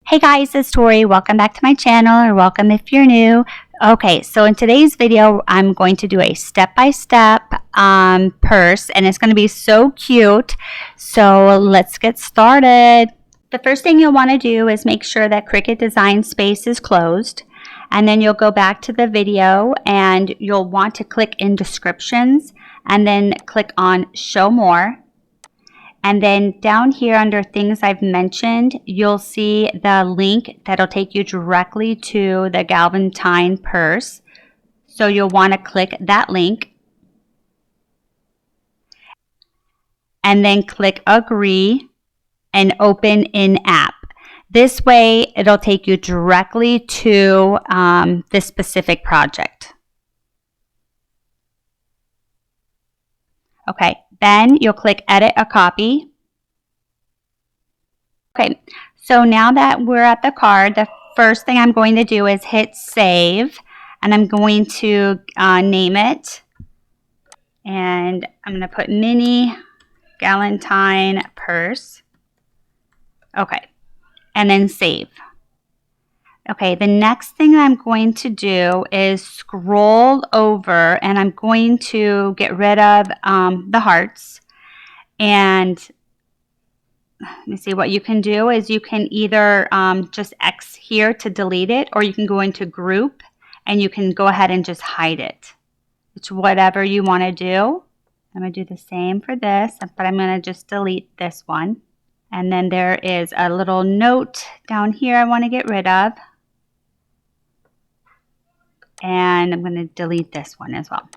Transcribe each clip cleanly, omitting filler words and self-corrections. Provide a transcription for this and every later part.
Hey guys, it's Tory. Welcome back to my channel, or welcome if you're new. Okay, so in today's video, I'm going to do a step-by-step purse, and it's going to be so cute. So let's get started. The first thing you'll want to do is make sure that Cricut Design Space is closed. And then you'll go back to the video and you'll want to click in descriptions and then click on show more. And then down here under things I've mentioned, you'll see the link that'll take you directly to the Galentine purse. So you'll want to click that link and then click agree and open in app. This way it'll take you directly to this specific project. Okay, then you'll click edit a copy. Okay, so now that we're at the card, the first thing I'm going to do is hit save, and I'm going to name it, and I'm going to put mini Galentine purse. Okay, and then save. Okay, the next thing I'm going to do is scroll over, and I'm going to get rid of the hearts. And let me see, what you can do is you can either just X here to delete it, or you can go into group and you can go ahead and just hide it. It's whatever you want to do. I'm going to do the same for this, but I'm going to just delete this one. And then there is a little note down here I want to get rid of. And I'm going to delete this one as well.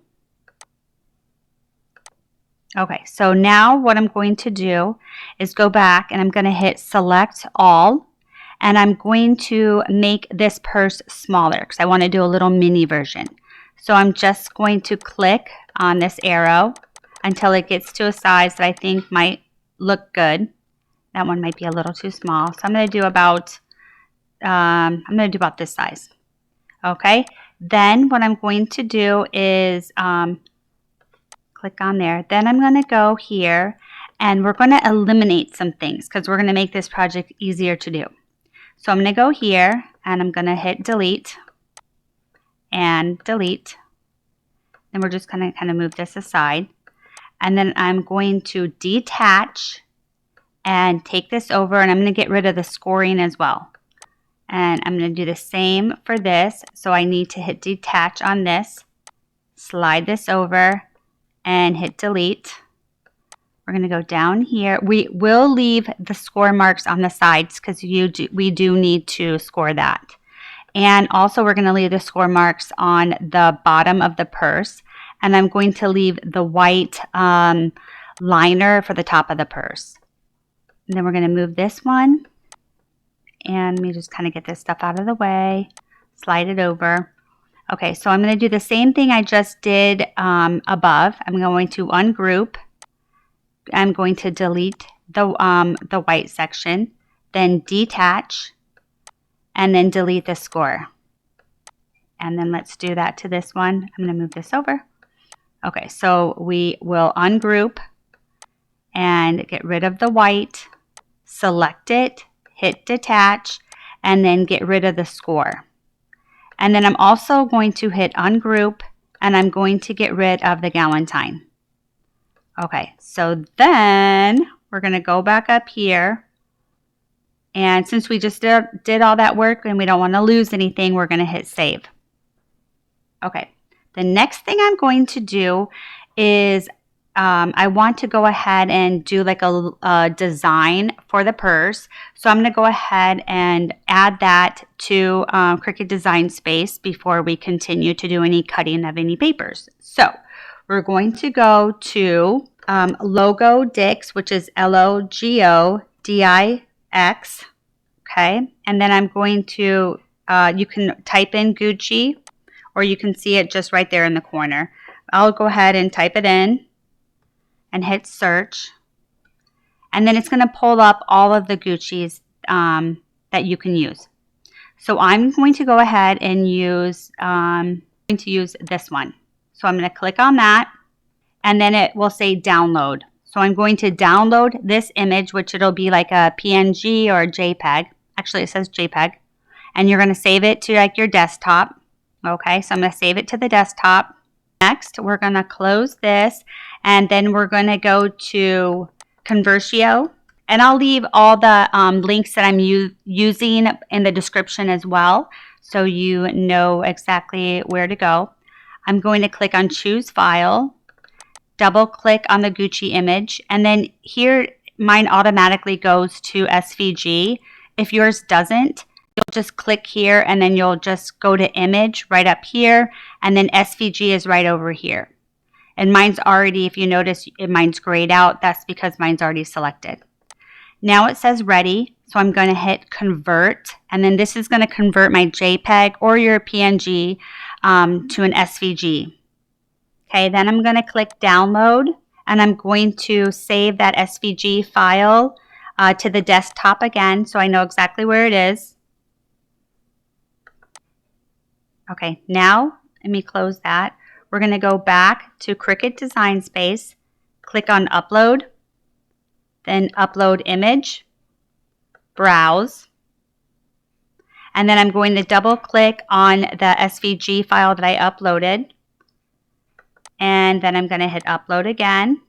Okay, so now what I'm going to do is go back and I'm going to hit select all. And I'm going to make this purse smaller because I want to do a little mini version. So I'm just going to click on this arrow until it gets to a size that I think might look good. That one might be a little too small. So I'm going to do about this size. Okay. Then what I'm going to do is click on there. Then I'm going to go here and we're going to eliminate some things because we're going to make this project easier to do. So I'm going to go here and I'm going to hit delete and delete. And we're just going to kind of move this aside. And then I'm going to detach and take this over, and I'm going to get rid of the scoring as well. And I'm going to do the same for this. So I need to hit detach on this, slide this over, and hit delete. We're going to go down here. We will leave the score marks on the sides because we do need to score that. And also we're going to leave the score marks on the bottom of the purse. And I'm going to leave the white liner for the top of the purse. And then we're going to move this one. And let me just kind of get this stuff out of the way, slide it over. Okay, so I'm going to do the same thing I just did above. I'm going to ungroup. I'm going to delete the white section, then detach, and then delete the score. And then let's do that to this one. I'm going to move this over. Okay, so we will ungroup and get rid of the white, select it, hit detach, and then get rid of the score. And then I'm also going to hit ungroup and I'm going to get rid of the Galentine. Okay, so then we're going to go back up here. And since we just did all that work and we don't want to lose anything, we're going to hit save. Okay, the next thing I'm going to do is I want to go ahead and do like a design for the purse. So I'm going to go ahead and add that to Cricut Design Space before we continue to do any cutting of any papers. So we're going to go to Logo Dix, which is LOGODIX. Okay. And then I'm going to, you can type in Gucci or you can see it just right there in the corner. I'll go ahead and type it in and hit search, and then it's going to pull up all of the Gucci's that you can use. So I'm going to go ahead and use this one. So I'm going to click on that, and then it will say download. So I'm going to download this image, which it'll be like a PNG or a JPEG. Actually, it says JPEG. And you're going to save it to like your desktop. Okay, so I'm going to save it to the desktop. Next, we're going to close this, and then we're going to go to Conversio. And I'll leave all the links that I'm using in the description as well, so you know exactly where to go. I'm going to click on Choose File, double click on the Gucci image, and then here mine automatically goes to SVG. If yours doesn't, you'll just click here and then you'll just go to Image right up here, and then SVG is right over here. And mine's already, if you notice, mine's grayed out. That's because mine's already selected. Now it says ready, so I'm going to hit convert, and then this is going to convert my JPEG or your PNG to an SVG. Okay, then I'm going to click download, and I'm going to save that SVG file to the desktop again, so I know exactly where it is. Okay, now let me close that. We're going to go back to Cricut Design Space, click on Upload, then Upload Image, Browse, and then I'm going to double click on the SVG file that I uploaded, and then I'm going to hit Upload again,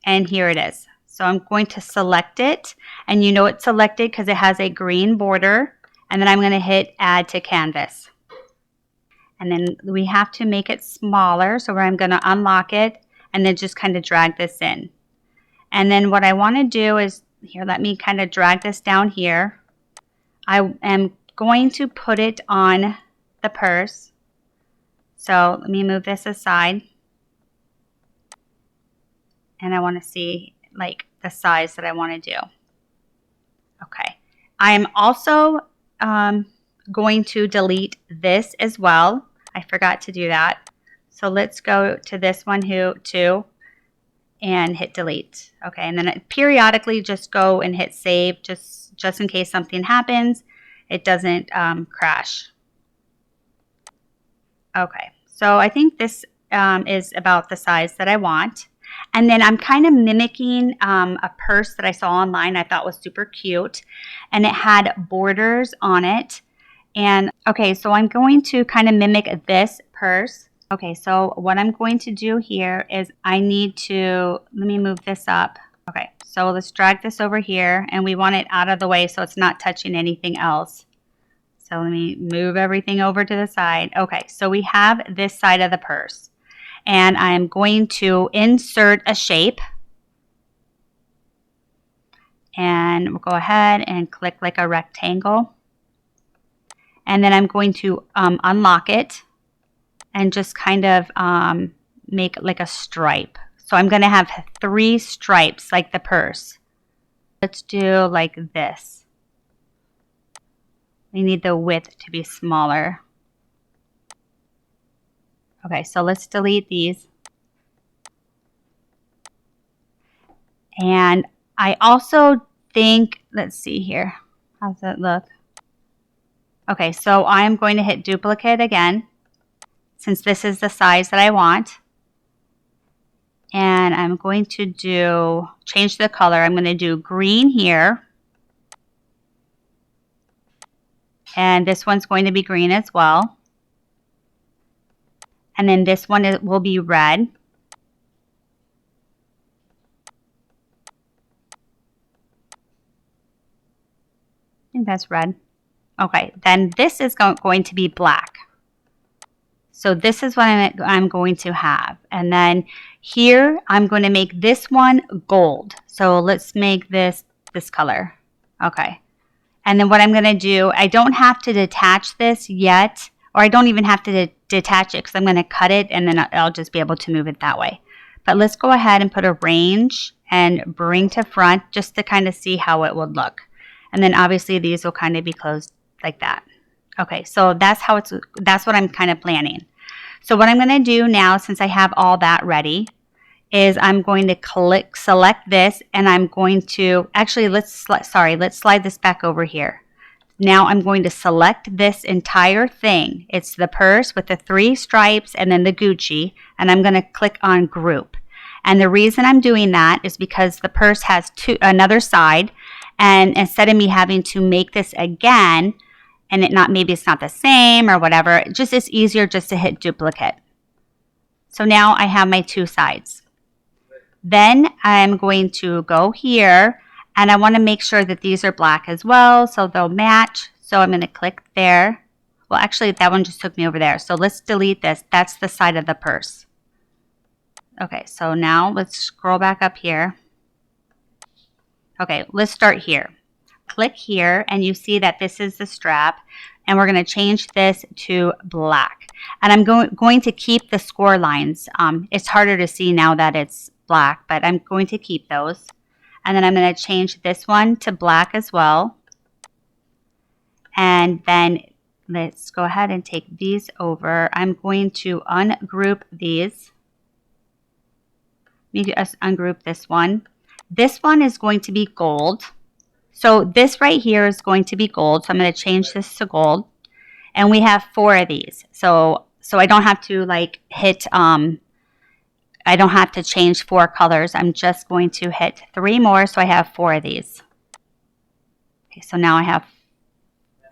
and here it is. So I'm going to select it, and you know it's selected because it has a green border, and then I'm going to hit Add to Canvas. And then we have to make it smaller, so I'm going to unlock it and then just kind of drag this in. And then what I want to do is, here, let me kind of drag this down here. I am going to put it on the purse. So let me move this aside. And I want to see like the size that I want to do. Okay. I am also going to delete this as well. I forgot to do that. So let's go to this one too and hit delete. Okay, and then periodically just go and hit save just in case something happens. It doesn't crash. Okay, so I think this is about the size that I want. And then I'm kind of mimicking a purse that I saw online I thought was super cute. And it had borders on it. And okay, so I'm going to kind of mimic this purse. Okay, so what I'm going to do here is I need to, let me move this up. Okay, so let's drag this over here, and we want it out of the way so it's not touching anything else. So let me move everything over to the side. Okay, so we have this side of the purse. And I'm going to insert a shape. And we'll go ahead and click like a rectangle. And then I'm going to unlock it and just kind of make like a stripe. So I'm going to have 3 stripes like the purse. Let's do like this. We need the width to be smaller. Okay, so let's delete these. And I also think, let's see here. How's that look? Okay, so I'm going to hit duplicate again, since this is the size that I want. And I'm going to change the color. I'm going to do green here. And this one's going to be green as well. And then this one will be red. I think that's red. Okay, then this is going to be black. So this is what I'm going to have. And then here, I'm going to make this one gold. So let's make this color. Okay. And then what I'm going to do, I don't have to detach this yet, or I don't even have to detach it because I'm going to cut it and then I'll just be able to move it that way. But let's go ahead and put a range and bring to front just to kind of see how it would look. And then obviously these will kind of be closed like that. Okay, so that's what I'm kind of planning. So what I'm going to do now, since I have all that ready, is I'm going to select this, and I'm going to, actually let's slide this back over here. Now I'm going to select this entire thing. It's the purse with the 3 stripes and then the Gucci, and I'm going to click on group. And the reason I'm doing that is because the purse has another side, And instead of me having to make this again, and maybe it's not the same or whatever, it's easier just to hit duplicate. So now I have my two sides. Then I'm going to go here, and I want to make sure that these are black as well, so they'll match. So I'm going to click there. Well, actually, that one just took me over there. So let's delete this. That's the side of the purse. Okay, so now let's scroll back up here. Okay, let's start here. Click here, and you see that this is the strap, and we're going to change this to black. And I'm going to keep the score lines. It's harder to see now that it's black, but I'm going to keep those. And then I'm going to change this one to black as well. And then let's go ahead and take these over. I'm going to ungroup these. Maybe just ungroup this one. This one is going to be gold. So this right here is going to be gold. So I'm going to change this to gold. And we have 4 of these. So I don't have to like hit, I don't have to change 4 colors. I'm just going to hit 3 more. So I have 4 of these. Okay, so now I have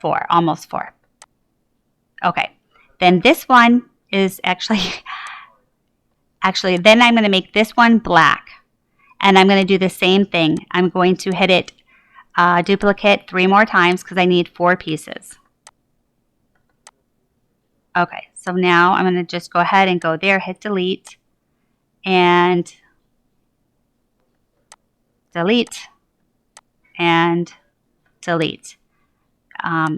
4, almost 4. Okay, then this one is actually, then I'm going to make this one black. And I'm going to do the same thing. I'm going to hit it duplicate 3 more times because I need 4 pieces. Okay, so now I'm going to just go ahead and go there, hit delete, and delete, and delete.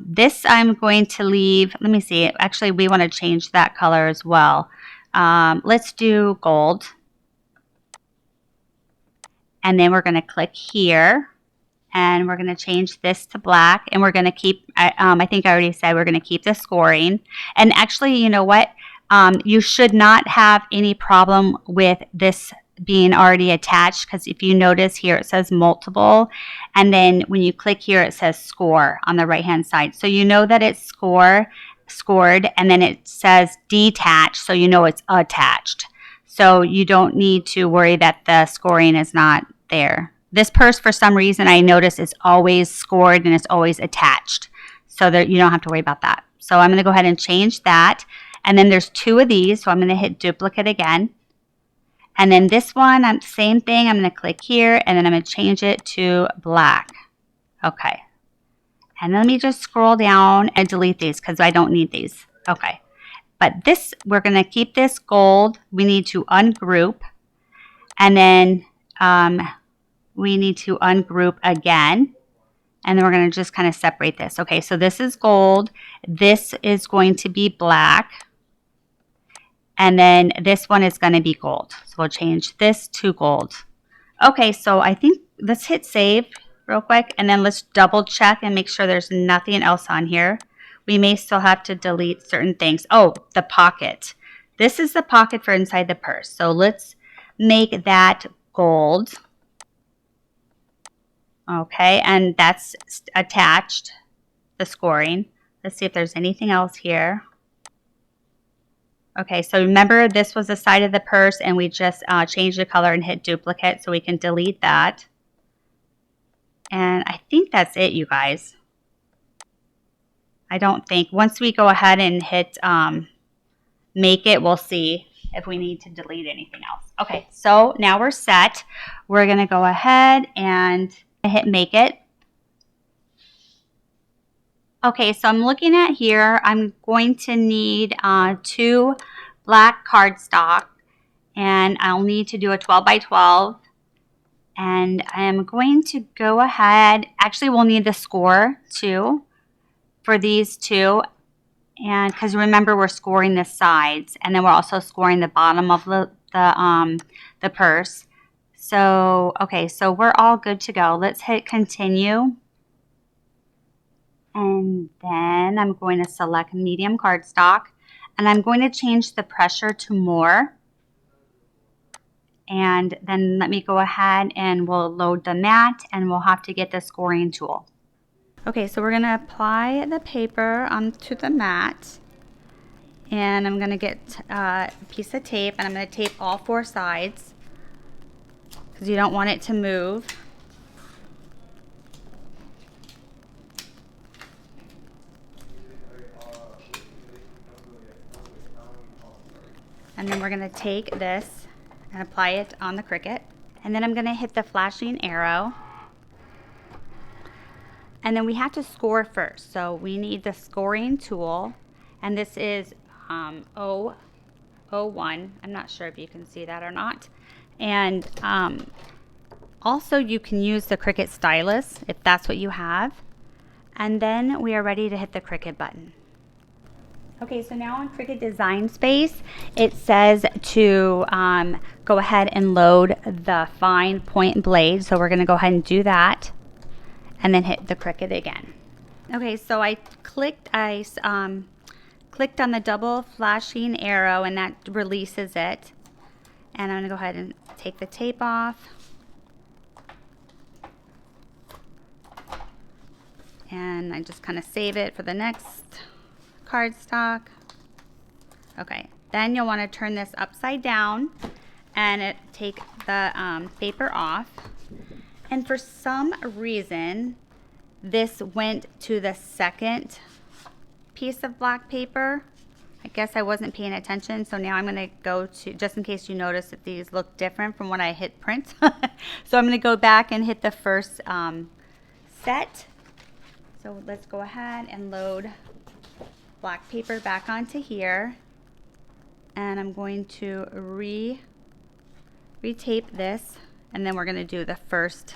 This I'm going to leave, let me see, actually we want to change that color as well. Let's do gold. And then we're going to click here. And we're going to change this to black, and we're going to keep, I think I already said we're going to keep the scoring. And actually, you know what? You should not have any problem with this being already attached, because if you notice here, it says multiple. And then when you click here, it says score on the right-hand side. So you know that it's scored, and then it says detached, so you know it's attached. So you don't need to worry that the scoring is not there. This purse, for some reason, I notice is always scored and it's always attached. So that you don't have to worry about that. So I'm going to go ahead and change that. And then there's 2 of these. So I'm going to hit duplicate again. And then this one, same thing. I'm going to click here, and then I'm going to change it to black. Okay. And let me just scroll down and delete these because I don't need these. Okay. But this, we're going to keep this gold. We need to ungroup. And then we need to ungroup again, and then we're going to just kind of separate this. Okay, so this is gold. This is going to be black, and then this one is going to be gold. So we'll change this to gold. Okay, so I think let's hit save real quick, and then let's double check and make sure there's nothing else on here. We may still have to delete certain things. Oh, the pocket. This is the pocket for inside the purse. So let's make that gold. Okay, and that's attached, the scoring. Let's see if there's anything else here. Okay, so remember this was the side of the purse, and we just changed the color and hit duplicate, so we can delete that. And I think that's it, you guys. I don't think. Once we go ahead and hit make it, we'll see if we need to delete anything else. Okay, so now we're set. We're going to go ahead and hit make it. Okay, so I'm looking at here. I'm going to need 2 black cardstock, and I'll need to do a 12 by 12. And I'm going to go ahead. Actually, we'll need the score too for these 2. And because remember, we're scoring the sides, and then we're also scoring the bottom of the purse. So, okay, so we're all good to go. Let's hit continue. And then I'm going to select medium cardstock, and I'm going to change the pressure to more. And then let me go ahead and we'll load the mat, and we'll have to get the scoring tool. Okay, so we're going to apply the paper onto the mat. And I'm going to get a piece of tape, and I'm going to tape all 4 sides, because you don't want it to move. And then we're going to take this and apply it on the Cricut. And then I'm going to hit the flashing arrow. And then we have to score first. So we need the scoring tool. And this is 001. I'm not sure if you can see that or not. And also you can use the Cricut stylus if that's what you have. And then we are ready to hit the Cricut button. Okay, so now on Cricut Design Space, it says to go ahead and load the fine point blade. So we're going to go ahead and do that and then hit the Cricut again. Okay, so I clicked on the double flashing arrow and that releases it. And I'm going to go ahead and take the tape off. And I just kind of save it for the next cardstock. Okay, then you'll want to turn this upside down and take the paper off. And for some reason, this went to the second piece of black paper. I guess I wasn't paying attention, so now I'm going to go to, just in case you notice that these look different from when I hit print. So I'm going to go back and hit the first set. So let's go ahead and load black paper back onto here. And I'm going to retape this, and then we're going to do the first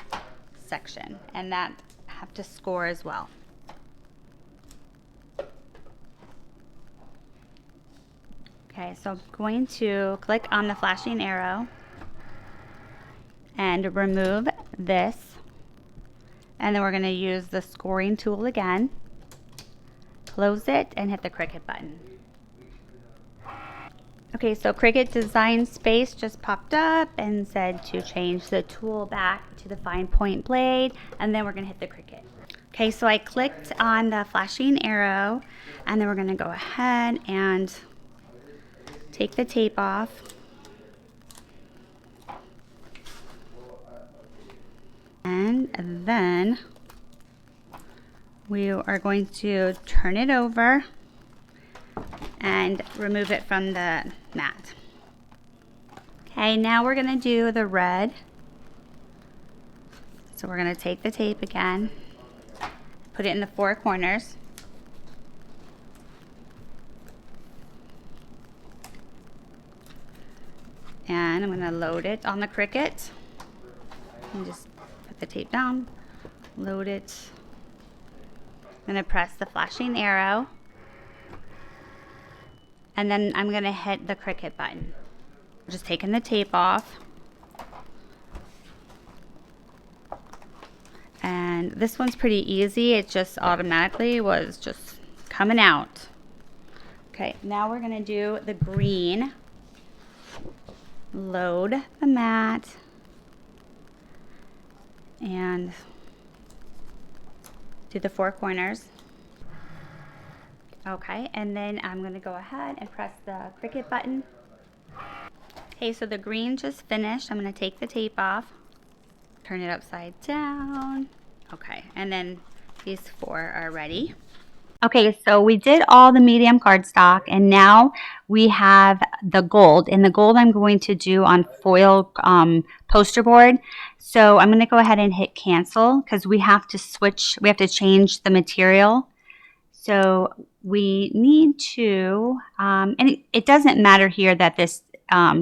section, and that have to score as well. Okay, so I'm going to click on the flashing arrow and remove this, and then we're going to use the scoring tool again, close it, and hit the Cricut button. Okay, so Cricut Design Space just popped up and said to change the tool back to the fine point blade, and then we're going to hit the Cricut. Okay, so I clicked on the flashing arrow, and then we're going to go ahead and take the tape off. And then we are going to turn it over and remove it from the mat. Okay, now we're going to do the red. So we're going to take the tape again, put it in the four corners. And I'm going to load it on the Cricut. And just put the tape down, load it. I'm going to press the flashing arrow. And then I'm going to hit the Cricut button. Just taking the tape off. And this one's pretty easy. It just automatically was just coming out. Okay, now we're going to do the green. Load the mat. And do the four corners. Okay, and then I'm going to go ahead and press the Cricut button. Okay, so the green just finished. I'm going to take the tape off, turn it upside down. Okay, and then these four are ready. Okay, so we did all the medium cardstock, and now we have the gold. And the gold I'm going to do on foil poster board. So I'm going to go ahead and hit cancel because we have to switch. We have to change the material. So we need to, and it doesn't matter here that this,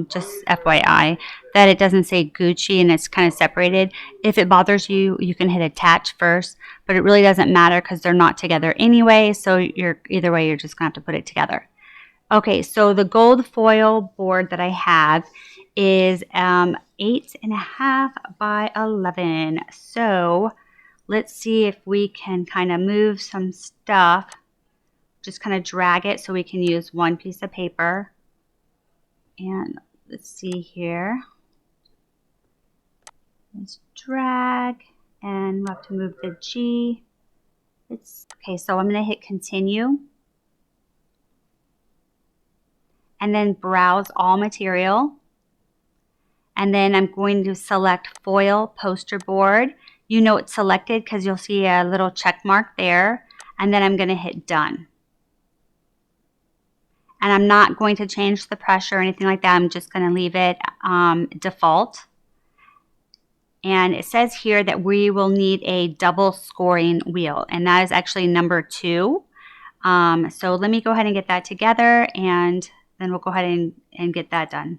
just FYI, that it doesn't say Gucci and it's kind of separated. If it bothers you, you can hit attach first, but it really doesn't matter because they're not together anyway. So either way, you're just gonna have to put it together. Okay, so the gold foil board that I have is 8.5 by 11. So let's see if we can kind of move some stuff. Just kind of drag it so we can use one piece of paper. And let's see here. Let's drag, and we'll have to move the G. Okay, so I'm going to hit continue. And then browse all material. And then I'm going to select foil poster board. You know it's selected because you'll see a little check mark there. And then I'm going to hit done. And I'm not going to change the pressure or anything like that. I'm just going to leave it default. And it says here that we will need a double scoring wheel, and that is actually number 2. So let me go ahead and get that together, and then we'll go ahead and get that done.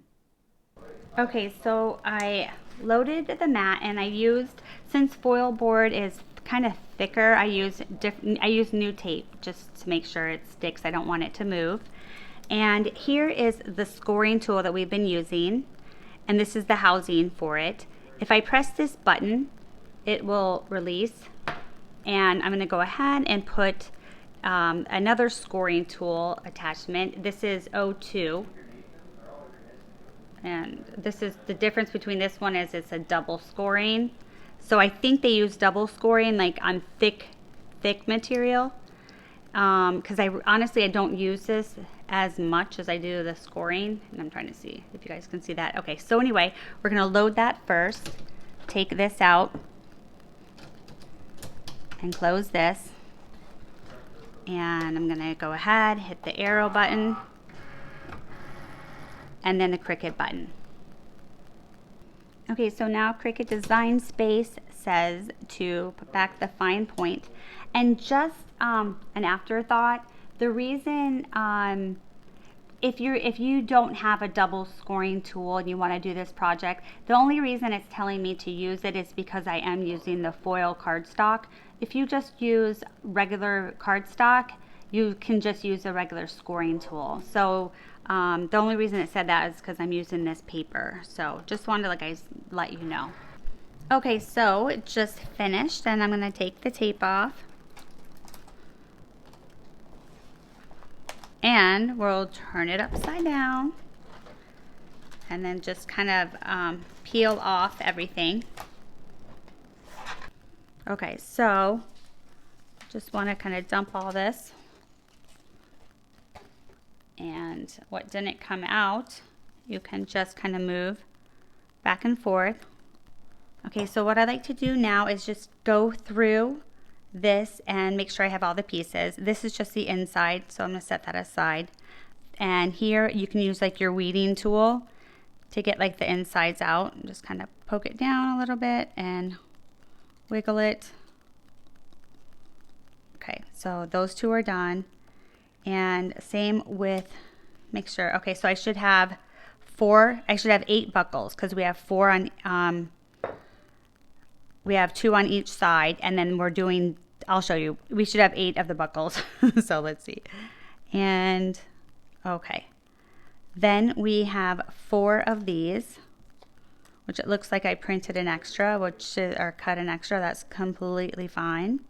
Okay, so I loaded the mat, and I used, since foil board is kind of thicker, I use new tape just to make sure it sticks. I don't want it to move. And here is the scoring tool that we've been using, and this is the housing for it. If I press this button, it will release, and I'm going to go ahead and put another scoring tool attachment. This is O2, and this is the difference between this one is it's a double scoring. So I think they use double scoring like on thick material, because honestly I don't use this as much as I do the scoring, and I'm trying to see if you guys can see that. Okay, so anyway, we're going to load that first. Take this out and close this, and I'm going to go ahead, hit the arrow button and then the Cricut button. Okay, so now Cricut Design Space says to put back the fine point. And just an afterthought, the reason if you don't have a double scoring tool and you want to do this project, the only reason it's telling me to use it is because I am using the foil cardstock. If you just use regular cardstock, you can just use a regular scoring tool. So the only reason it said that is because I'm using this paper. So just wanted to let you know. Okay, so it just finished, and I'm going to take the tape off. And we'll turn it upside down and then just kind of peel off everything. Okay, so just want to kind of dump all this. And what didn't come out, you can just kind of move back and forth. Okay, so what I like to do now is just go through this and make sure I have all the pieces. This is just the inside, so I'm going to set that aside. And here you can use like your weeding tool to get like the insides out. Just kind of poke it down a little bit and wiggle it. Okay, so those two are done. And same with, make sure, okay, so I should have 8 buckles because we have 4 on, we have 2 on each side, and then we're doing, I'll show you, we should have 8 of the buckles. So let's see. And okay, then we have 4 of these, which it looks like I printed an extra, or cut an extra. That's completely fine.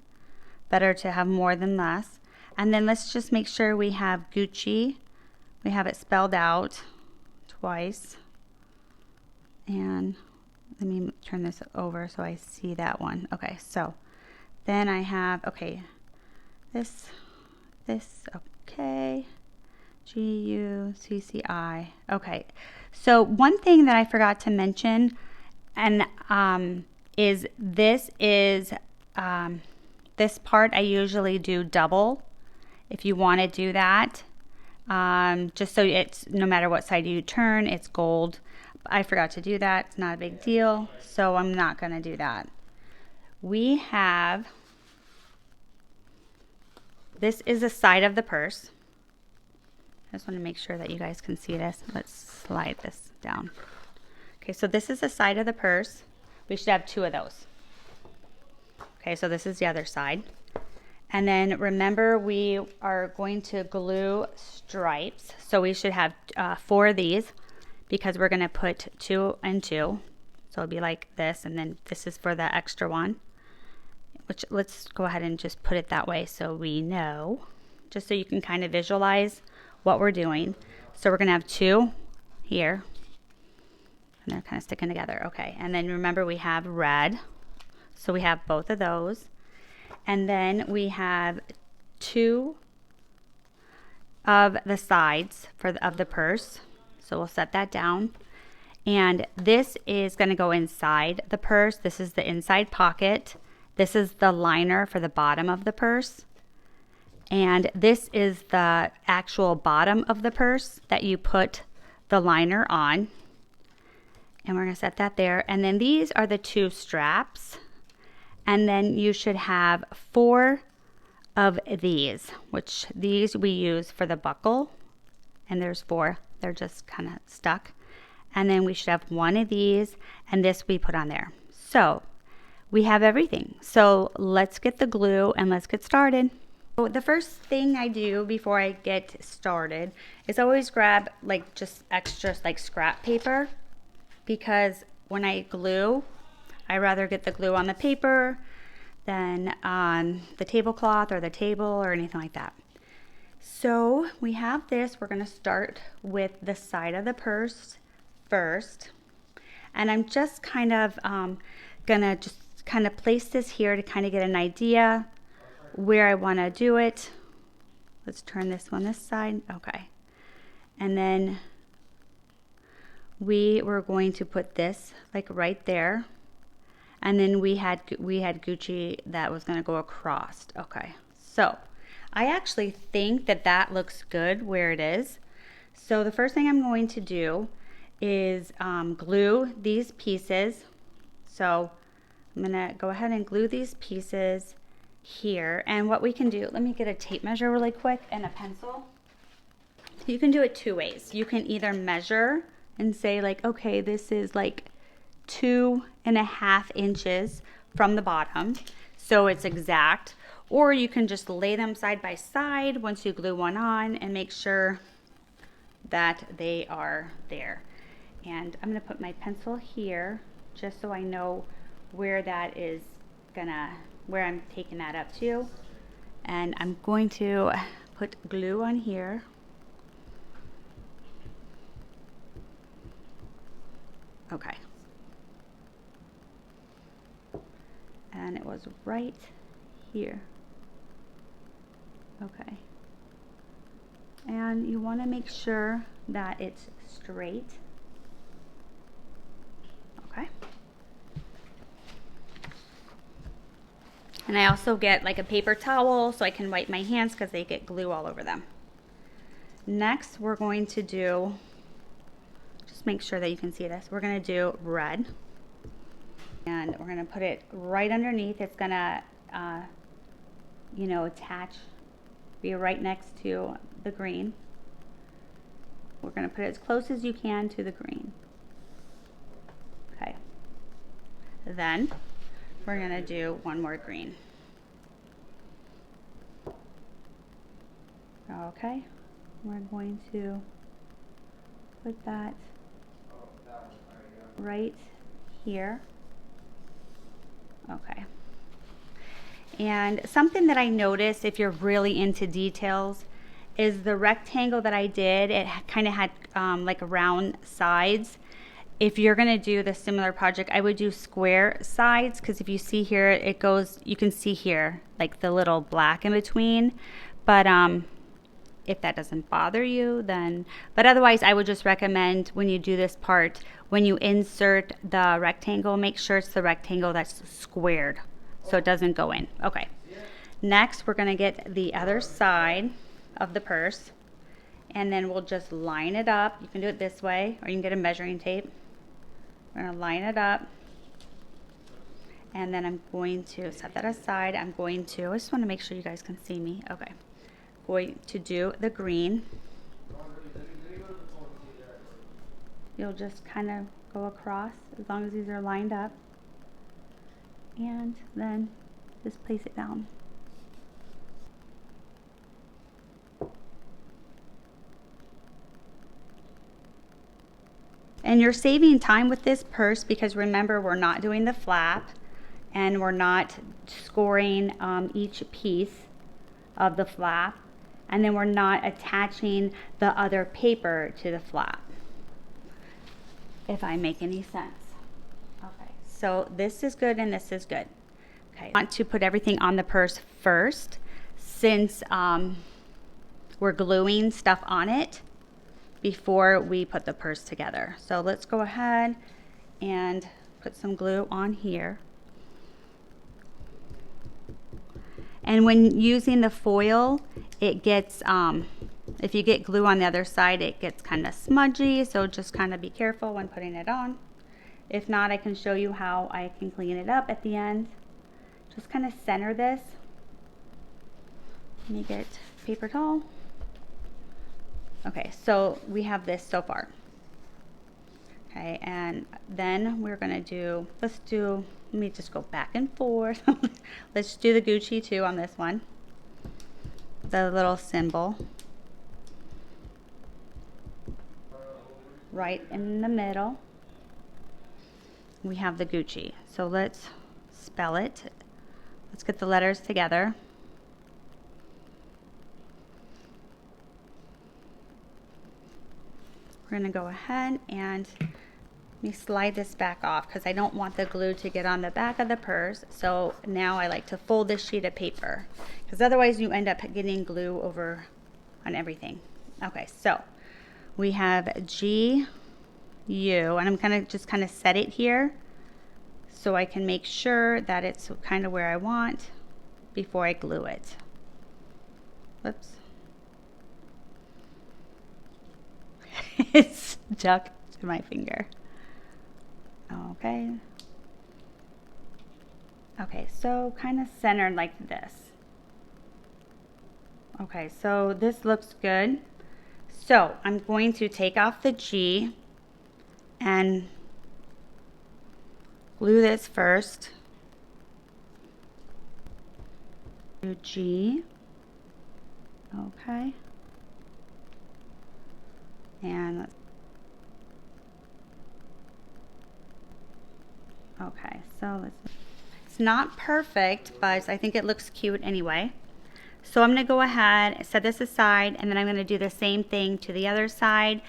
Better to have more than less. And then let's just make sure we have Gucci. We have it spelled out twice. And let me turn this over so I see that one. Okay, so then I have, okay, this, okay, Gucci. Okay, so one thing that I forgot to mention, and is this part I usually do double. If you want to do that, just so it's, no matter what side you turn, it's gold. I forgot to do that. It's not a big deal, so I'm not going to do that. We have, this is the side of the purse. I just want to make sure that you guys can see this. Let's slide this down. Okay, so this is the side of the purse. We should have 2 of those. Okay, so this is the other side. And then remember, we are going to glue stripes. So we should have 4 of these because we're going to put 2 and 2. So it'll be like this, and then this is for the extra one, which let's go ahead and just put it that way so we know, just so you can kind of visualize what we're doing. So we're going to have 2 here, and they're kind of sticking together. Okay, and then remember we have red. So we have both of those. And then we have 2 of the sides of the purse. So we'll set that down. And this is going to go inside the purse. This is the inside pocket. This is the liner for the bottom of the purse. And this is the actual bottom of the purse that you put the liner on. And we're going to set that there. And then these are the 2 straps. And then you should have 4 of these, which these we use for the buckle. And there's 4. They're just kind of stuck. And then we should have 1 of these, and this we put on there. So we have everything. So let's get the glue and let's get started. So the first thing I do before I get started is always grab like just extra like scrap paper, because when I glue, I rather get the glue on the paper than on the tablecloth or the table or anything like that. So we have this. We're going to start with the side of the purse first, and I'm just kind of gonna just kind of place this here to kind of get an idea where I want to do it. Let's turn this one this side. Okay, and then we were going to put this like right there, and then we had Gucci that was going to go across. Okay, so I actually think that that looks good where it is. So the first thing I'm going to do is glue these pieces. So I'm gonna go ahead and glue these pieces here. And what we can do, let me get a tape measure really quick and a pencil. You can do it 2 ways. You can either measure and say like, okay, this is like 2.5 inches from the bottom, so it's exact. Or you can just lay them side by side once you glue one on and make sure that they are there. And I'm going to put my pencil here just so I know where that is where I'm taking that up to. And I'm going to put glue on here. Okay. And it was right here. Okay. And you want to make sure that it's straight. Okay. And I also get like a paper towel so I can wipe my hands because they get glue all over them. Next, we're going to do, just make sure that you can see this, we're going to do red. And we're going to put it right underneath. It's going to, you know, attach, be right next to the green. We're going to put it as close as you can to the green. Okay. Then we're going to do one more green. Okay. We're going to put that right here. Okay. And something that I noticed, if you're really into details, is the rectangle that I did, it kind of had like round sides. If you're going to do the similar project, I would do square sides, because if you see here, it goes, you can see here like the little black in between. But if that doesn't bother you, then, but otherwise I would just recommend when you do this part, when you insert the rectangle, make sure it's the rectangle that's squared so it doesn't go in. Okay. Next, we're going to get the other side of the purse, and then we'll just line it up. You can do it this way, or you can get a measuring tape. We're going to line it up, and then I'm going to set that aside. I just want to make sure you guys can see me. Okay. Going to do the green. You'll just kind of go across as long as these are lined up, and then just place it down. And you're saving time with this purse because remember, we're not doing the flap and we're not scoring each piece of the flap, and then we're not attaching the other paper to the flap, if I make any sense. Okay, so this is good and this is good. Okay, I want to put everything on the purse first since we're gluing stuff on it before we put the purse together. So let's go ahead and put some glue on here. And when using the foil, it gets, if you get glue on the other side, it gets kind of smudgy, so just kind of be careful when putting it on. If not, I can show you how I can clean it up at the end. Just kind of center this. Let me get paper towel. Okay, so we have this so far. Okay, and then we're gonna do, let me just go back and forth. Let's do the Gucci too on this one. The little symbol. Right in the middle. We have the Gucci. So let's spell it. Let's get the letters together. We're gonna go ahead and let me slide this back off because I don't want the glue to get on the back of the purse. So now I like to fold this sheet of paper because otherwise you end up getting glue over on everything. Okay, so we have G, U, and I'm gonna just kind of set it here so I can make sure that it's kind of where I want before I glue it. Whoops. It's stuck to my finger. Okay. Okay, so kind of centered like this. Okay, so this looks good. So I'm going to take off the G and glue this first. Do G. Okay. And okay, so it's not perfect, but I think it looks cute anyway. So I'm going to go ahead, set this aside, and then I'm going to do the same thing to the other side.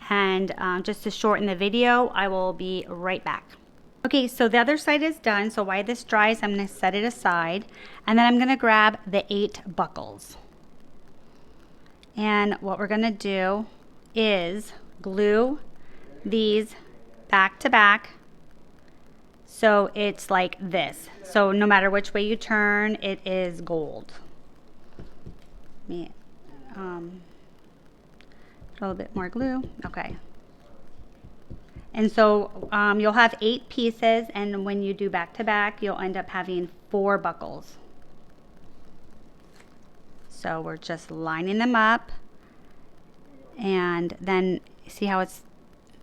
And just to shorten the video, I will be right back. Okay, so the other side is done. So while this dries, I'm going to set it aside. And then I'm going to grab the 8 buckles. And what we're going to do is glue these back to back. So it's like this. So no matter which way you turn, it is gold. Let me put a little bit more glue. Okay. And so you'll have 8 pieces, and when you do back to back, you'll end up having 4 buckles. So we're just lining them up, and then see how it's,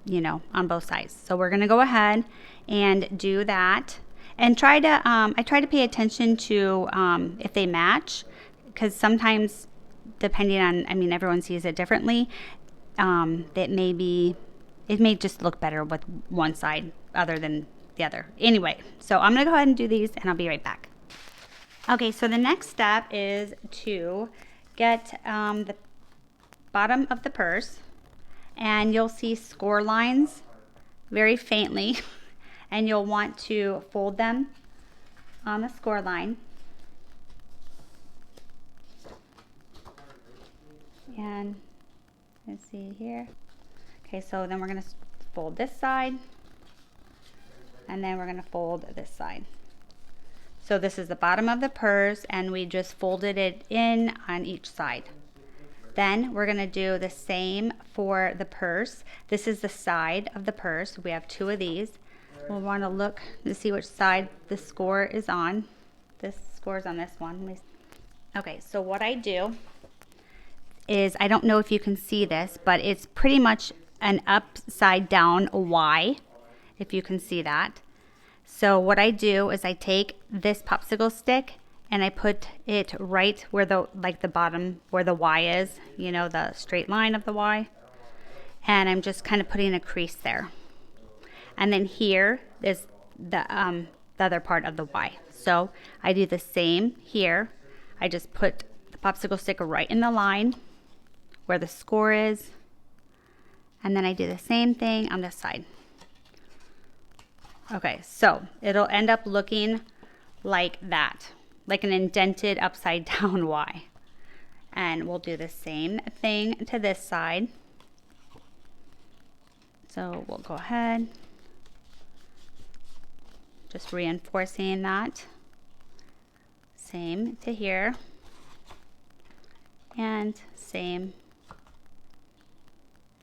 you know, on both sides. So we're gonna go ahead and do that, and try to I try to pay attention to if they match, because sometimes depending on, I mean, everyone sees it differently. It may just look better with one side other than the other. Anyway, so I'm gonna go ahead and do these, and I'll be right back. Okay, so the next step is to get the bottom of the purse, and you'll see score lines very faintly, and you'll want to fold them on the score line. And let's see here. Okay, so then we're going to fold this side, and then we're going to fold this side. So this is the bottom of the purse, and we just folded it in on each side. Then we're going to do the same for the purse. This is the side of the purse. We have 2 of these. We'll want to look to see which side the score is on. This score is on this one. Okay, so what I do is, I don't know if you can see this, but it's pretty much an upside down Y, if you can see that. So what I do is I take this popsicle stick and I put it right where the bottom where the Y is, you know, the straight line of the Y, and I'm just kind of putting a crease there. And then here is the other part of the Y. So I do the same here. I just put the popsicle stick right in the line where the score is, and then I do the same thing on this side. Okay, so it'll end up looking like that, like an indented upside down Y. And we'll do the same thing to this side. So we'll go ahead, just reinforcing that. same to here, and same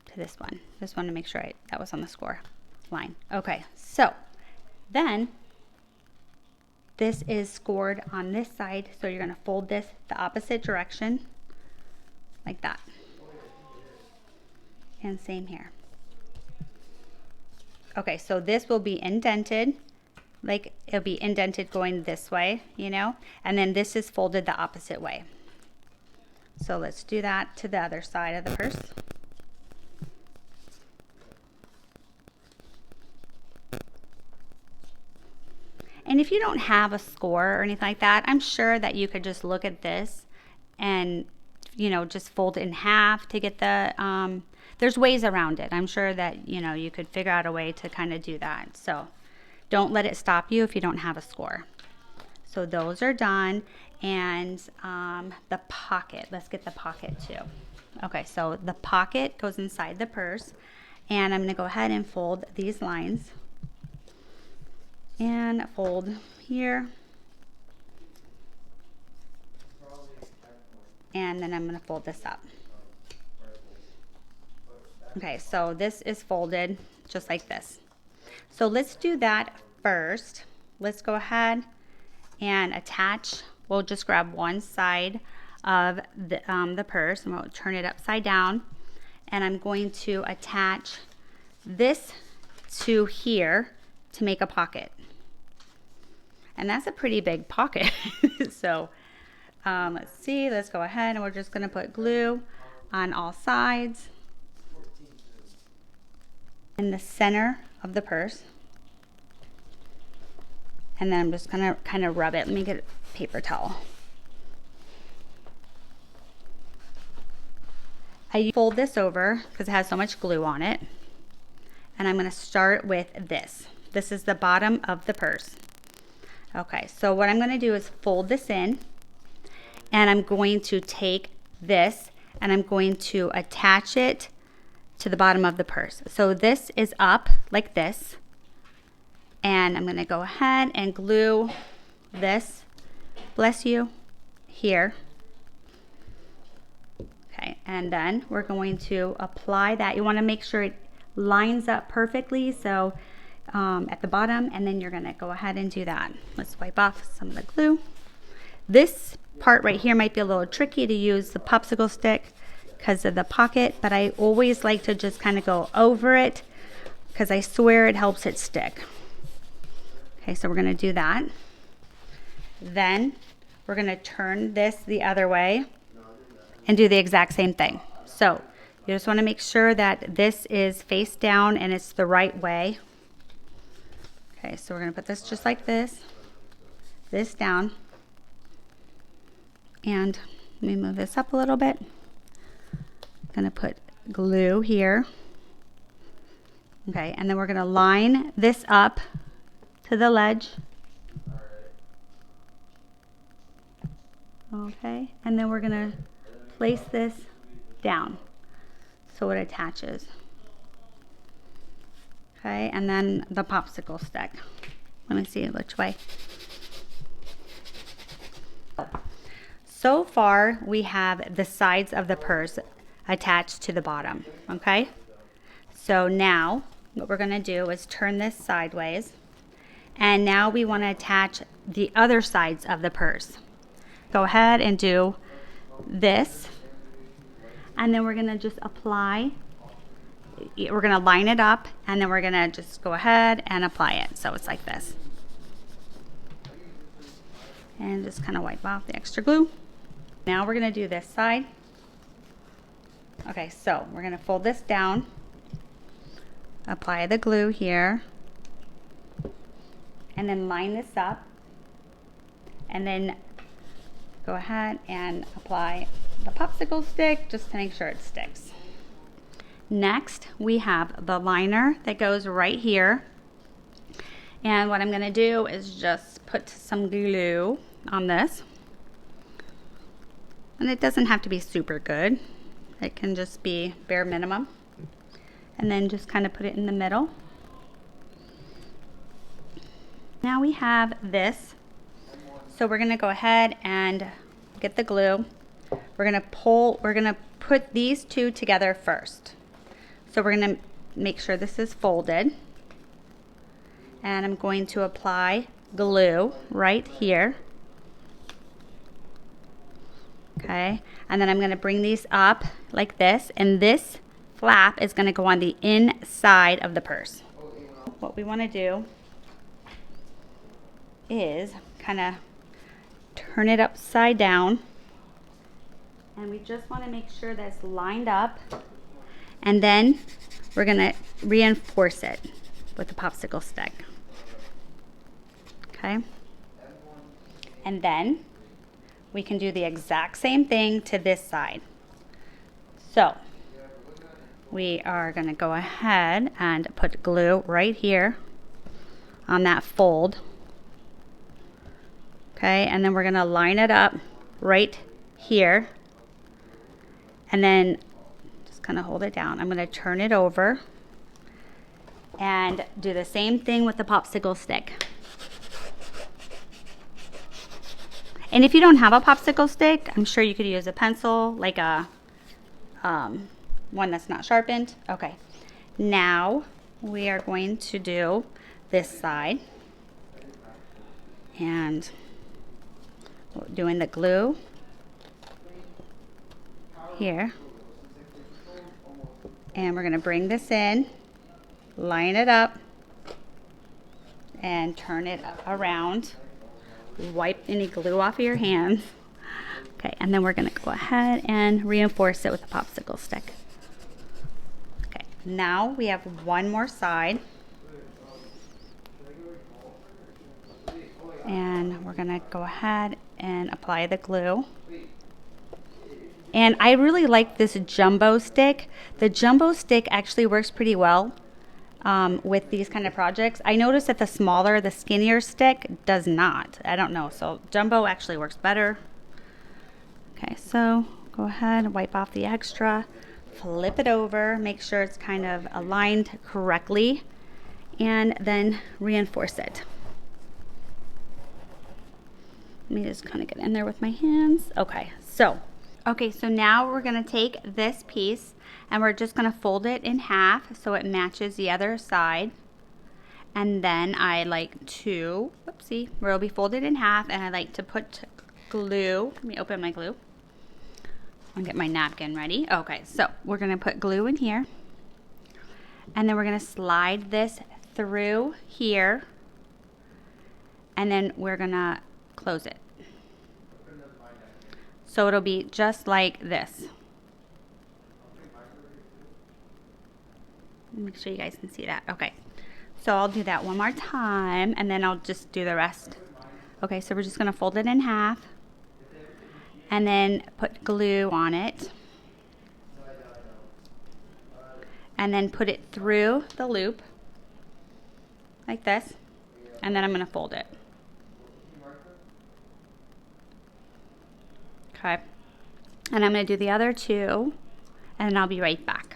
to this one. Just want to make sure that was on the score line. Okay, so then this is scored on this side, so you're going to fold this the opposite direction like that, and same here. Okay, so this will be indented, like it'll be indented going this way, you know, and then this is folded the opposite way. So let's do that to the other side of the purse. And if you don't have a score or anything like that, I'm sure that you could just look at this and, you know, just fold it in half to get the, there's ways around it. I'm sure that, you know, you could figure out a way to kind of do that. So don't let it stop you if you don't have a score. So those are done. And the pocket, let's get the pocket too. Okay, so the pocket goes inside the purse, and I'm going to go ahead and fold these lines and fold here, and then I'm going to fold this up. Okay, so this is folded just like this. So let's do that first. Let's go ahead and attach. We'll just grab one side of the purse, and we'll turn it upside down, and I'm going to attach this to here to make a pocket. And that's a pretty big pocket. So let's see, let's go ahead, and we're just going to put glue on all sides in the center of the purse. And then I'm just going to kind of rub it. Let me get a paper towel. I fold this over because it has so much glue on it. And I'm going to start with this. This is the bottom of the purse. Okay, so what I'm going to do is fold this in, and I'm going to take this and I'm going to attach it to the bottom of the purse. So this is up like this, and I'm going to go ahead and glue this, bless you, here. Okay, and then we're going to apply that. You want to make sure it lines up perfectly, so at the bottom, and then you're going to go ahead and do that. Let's wipe off some of the glue. This part right here might be a little tricky to use the popsicle stick because of the pocket, but I always like to just kind of go over it because I swear it helps it stick. Okay, so we're going to do that. Then we're going to turn this the other way and do the exact same thing. So you just want to make sure that this is face down and it's the right way. Okay, so we're going to put this just like this down, and let me move this up a little bit. I'm going to put glue here. Okay, and then we're going to line this up to the ledge. Okay, and then we're going to place this down so it attaches. Okay, and then the popsicle stick. Let me see which way. So far, we have the sides of the purse attached to the bottom, okay? So now, what we're gonna do is turn this sideways, and now we wanna attach the other sides of the purse. Go ahead and do this, and then we're gonna just apply. We're going to line it up, and then we're going to just go ahead and apply it. So it's like this. And just kind of wipe off the extra glue. Now we're going to do this side. Okay, so we're going to fold this down, apply the glue here, and then line this up, and then go ahead and apply the popsicle stick just to make sure it sticks. Next, we have the liner that goes right here. And what I'm going to do is just put some glue on this. And it doesn't have to be super good. It can just be bare minimum. And then just kind of put it in the middle. Now we have this. So we're gonna go ahead and get the glue. We're gonna put these two together first. So we're gonna make sure this is folded. And I'm going to apply glue right here. Okay, and then I'm gonna bring these up like this, and this flap is gonna go on the inside of the purse. What we wanna do is kind of turn it upside down, and we just want to make sure that it's lined up, and then we're going to reinforce it with the popsicle stick. Okay, and then we can do the exact same thing to this side. So we are going to go ahead and put glue right here on that fold. Okay, and then we're gonna line it up right here, and then just kind of hold it down. I'm gonna turn it over and do the same thing with the popsicle stick. And if you don't have a popsicle stick, I'm sure you could use a pencil, like a one that's not sharpened. Okay, now we are going to do this side, and doing the glue here, and we're going to bring this in, line it up, and turn it around. Wipe any glue off of your hands. Okay, and then we're going to go ahead and reinforce it with a popsicle stick. Okay, now we have one more side, and we're going to go ahead and apply the glue. And I really like this jumbo stick. The jumbo stick actually works pretty well with these kind of projects. I noticed that the smaller, the skinnier stick does not. I don't know. So jumbo actually works better. Okay, so go ahead, wipe off the extra, flip it over, make sure it's kind of aligned correctly, and then reinforce it. Let me just kind of get in there with my hands. Okay, so now we're gonna take this piece and we're just gonna fold it in half so it matches the other side. And then I like to, whoopsie, where it'll be folded in half, and I like to put glue. Let me open my glue. I'll get my napkin ready. Okay, so we're gonna put glue in here, and then we're gonna slide this through here, and then we're gonna close it. So it'll be just like this. Make sure you guys can see that. Okay, so I'll do that one more time, and then I'll just do the rest. Okay, so we're just gonna fold it in half, and then put glue on it, and then put it through the loop like this, and then I'm gonna fold it. Okay, and I'm going to do the other two, and then I'll be right back.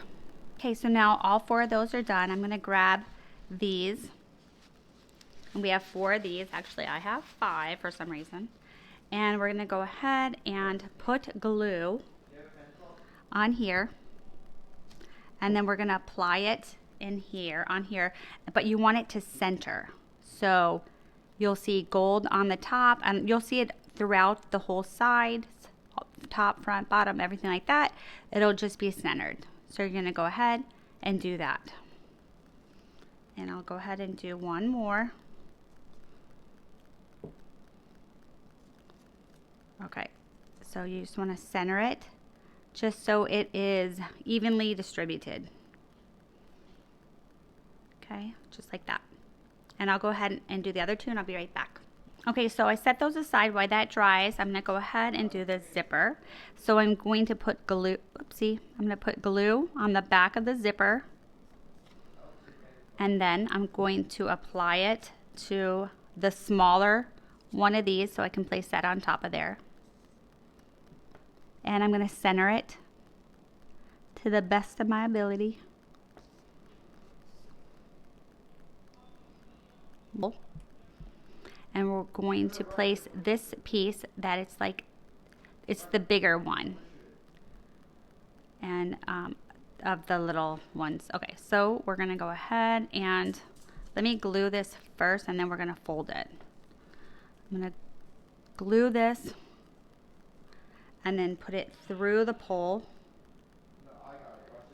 Okay, so now all four of those are done. I'm going to grab these, and we have 4 of these. Actually, I have 5 for some reason. And we're going to go ahead and put glue on here, and then we're going to apply it in here, on here, but you want it to center. So you'll see gold on the top, and you'll see it throughout the whole side, top, front, bottom, everything like that. It'll just be centered. So you're going to go ahead and do that. And I'll go ahead and do one more. Okay, so you just want to center it just so it is evenly distributed. Okay, just like that. And I'll go ahead and do the other two, and I'll be right back. Okay, so I set those aside while that dries. I'm going to go ahead and do the zipper. So I'm going to put glue, oopsie, I'm going to put glue on the back of the zipper. And then I'm going to apply it to the smaller one of these so I can place that on top of there. And I'm going to center it to the best of my ability. And we're going to place this piece that it's like, it's the bigger one. And of the little ones. Okay, so we're gonna go ahead and let me glue this first and then we're gonna fold it. I'm gonna glue this and then put it through the pole.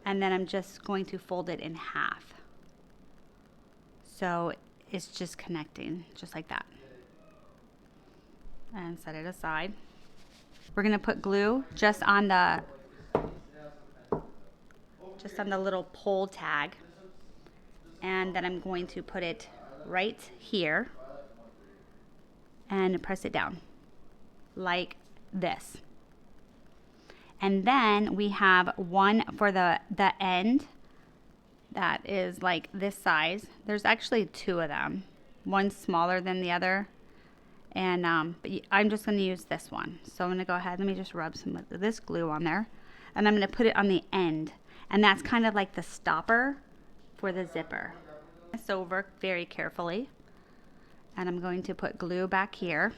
And then I'm just going to fold it in half. So it's just connecting, just like that. And set it aside. We're gonna put glue just on the little pole tag. And then I'm going to put it right here and press it down like this. And then we have one for the end that is like this size. There's actually two of them. One's smaller than the other. And but I'm just going to use this one. So I'm going to go ahead, let me just rub some of this glue on there. And I'm going to put it on the end. And that's kind of like the stopper for the zipper. This over very carefully. And I'm going to put glue back here.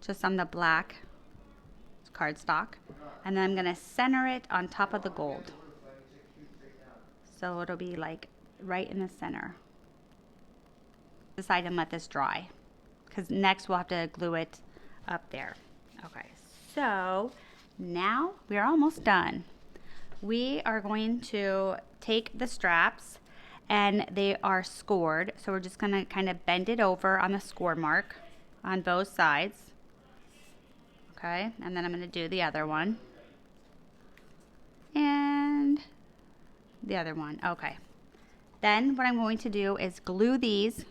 Just on the black cardstock. And then I'm going to center it on top of the gold. So it'll be like right in the center. Decide and let this dry. Because next we'll have to glue it up there. Okay, so now we're almost done. We are going to take the straps and they are scored. So we're just going to kind of bend it over on the score mark on both sides. Okay, and then I'm going to do the other one. And the other one. Okay. Then what I'm going to do is glue these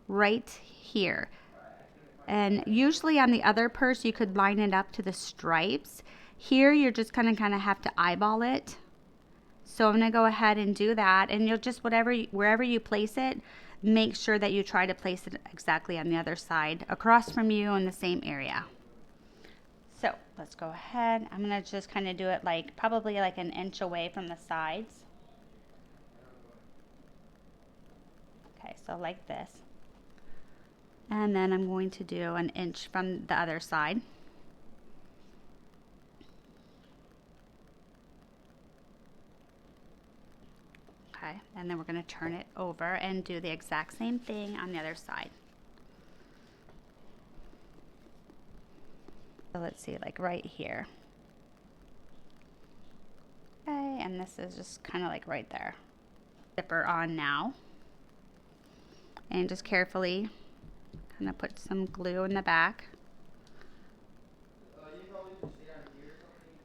right here. And usually on the other purse you could line it up to the stripes. Here you're just gonna kind of have to eyeball it. So I'm gonna go ahead and do that, and you'll just wherever you place it, make sure that you try to place it exactly on the other side across from you in the same area. So let's go ahead. I'm gonna just kind of do it like probably like an inch away from the sides. Okay, so like this. And then I'm going to do an inch from the other side. Okay, and then we're going to turn it over and do the exact same thing on the other side. So let's see, like right here. Okay, and this is just kind of like right there. Zipper on now. And just carefully kind of put some glue in the back.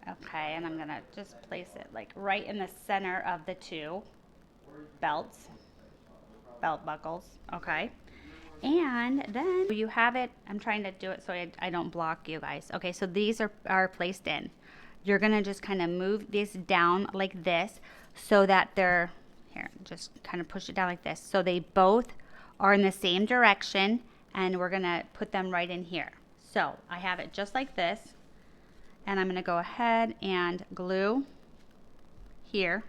Okay, and I'm going to just place it like right in the center of the two belt buckles. Okay. And then you have it, I'm trying to do it so I don't block you guys. Okay, so these are placed in. You're going to just kind of move this down like this so that they're, here, just kind of push it down like this. So they both are in the same direction, and we're going to put them right in here. So I have it just like this, and I'm going to go ahead and glue here.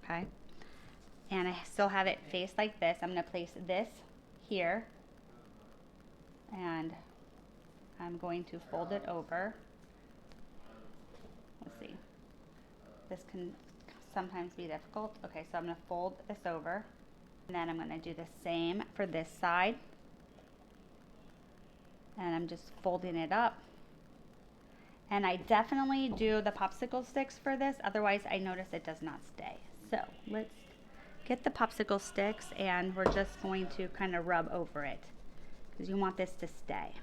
Okay. And I still have it faced like this. I'm going to place this here, and I'm going to fold it over. Let's see. This can sometimes be difficult. Okay, so I'm going to fold this over, and then I'm going to do the same for this side. And I'm just folding it up. And I definitely do the popsicle sticks for this, otherwise I notice it does not stay. So let's get the popsicle sticks, and we're just going to kind of rub over it because you want this to stay.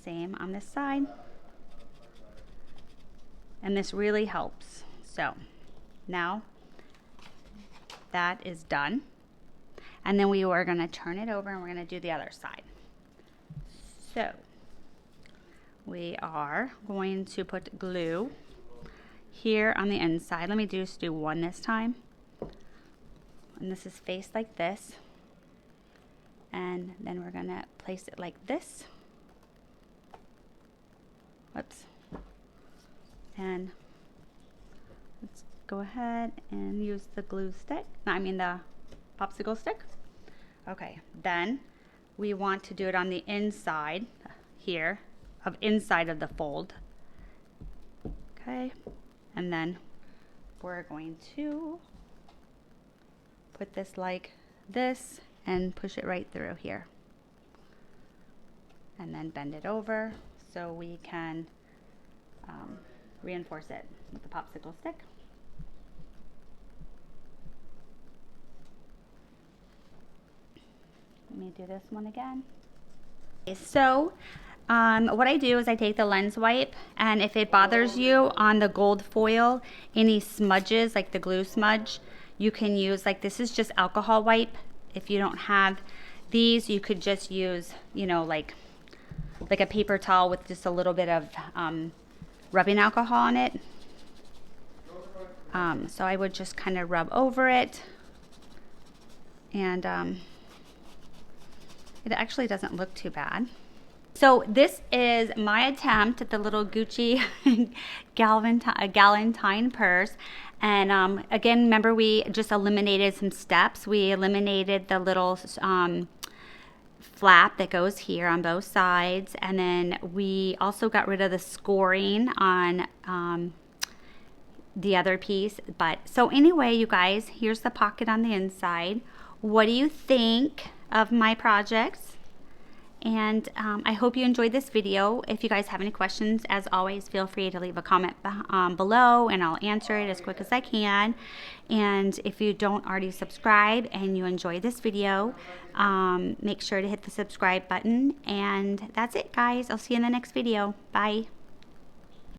Same on this side. And this really helps. So now that is done. And then we are going to turn it over and we're going to do the other side. So we are going to put glue here on the inside. Let me just do one this time. And this is faced like this. And then we're going to place it like this. Whoops. And let's go ahead and use the glue stick. I mean the popsicle stick. Okay, then we want to do it on the inside here, inside of the fold. Okay, and then we're going to put this like this and push it right through here. And then bend it over so we can reinforce it with the popsicle stick. Let me do this one again. Okay, so what I do is I take the lens wipe, and if it bothers you on the gold foil, any smudges like the glue smudge, you can use, like, this is just alcohol wipe. If you don't have these, you could just use, you know, like a paper towel with just a little bit of rubbing alcohol on it. So I would just kind of rub over it, and it actually doesn't look too bad. So this is my attempt at the little Gucci Galentine purse. And again, remember, we just eliminated some steps. We eliminated the little flap that goes here on both sides, and then we also got rid of the scoring on the other piece. But so anyway, you guys, here's the pocket on the inside. What do you think of my projects? And I hope you enjoyed this video. If you guys have any questions, as always, feel free to leave a comment below, and I'll answer it as quick as I can. And if you don't already subscribe and you enjoy this video, make sure to hit the subscribe button. And that's it, guys. I'll see you in the next video. Bye.